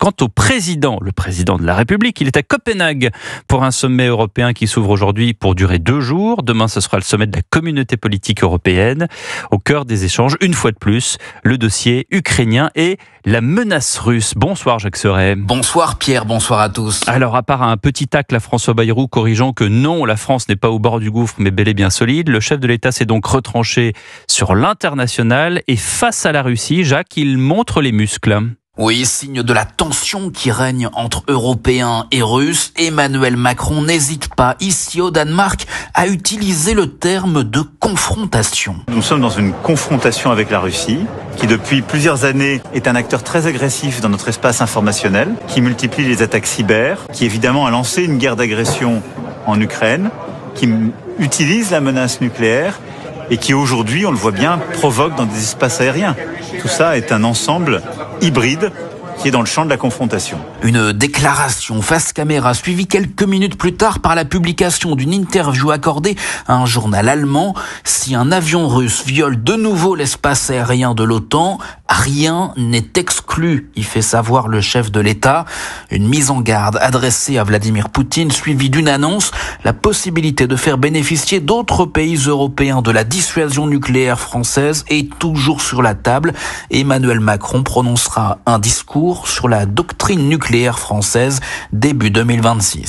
Quant au président, le président de la République, il est à Copenhague pour un sommet européen qui s'ouvre aujourd'hui pour durer 2 jours. Demain, ce sera le sommet de la communauté politique européenne. Au cœur des échanges, une fois de plus, le dossier ukrainien et la menace russe. Bonsoir Jacques Serret. Bonsoir Pierre, bonsoir à tous. Alors, à part un petit tacle à François Bayrou corrigeant que non, la France n'est pas au bord du gouffre mais bel et bien solide, le chef de l'État s'est donc retranché sur l'international et face à la Russie, Jacques, il montre les muscles. Oui, signe de la tension qui règne entre Européens et Russes, Emmanuel Macron n'hésite pas, ici au Danemark, à utiliser le terme de confrontation. Nous sommes dans une confrontation avec la Russie, qui depuis plusieurs années est un acteur très agressif dans notre espace informationnel, qui multiplie les attaques cyber, qui évidemment a lancé une guerre d'agression en Ukraine, qui utilise la menace nucléaire et qui aujourd'hui, on le voit bien, provoque dans des espaces aériens. Tout ça est un ensemble hybride qui est dans le champ de la confrontation. Une déclaration face caméra suivie quelques minutes plus tard par la publication d'une interview accordée à un journal allemand. Si un avion russe viole de nouveau l'espace aérien de l'OTAN, rien n'est exclu, y fait savoir le chef de l'État. Une mise en garde adressée à Vladimir Poutine suivie d'une annonce, la possibilité de faire bénéficier d'autres pays européens de la dissuasion nucléaire française est toujours sur la table. Emmanuel Macron prononcera un discours sur la doctrine nucléaire française début 2026.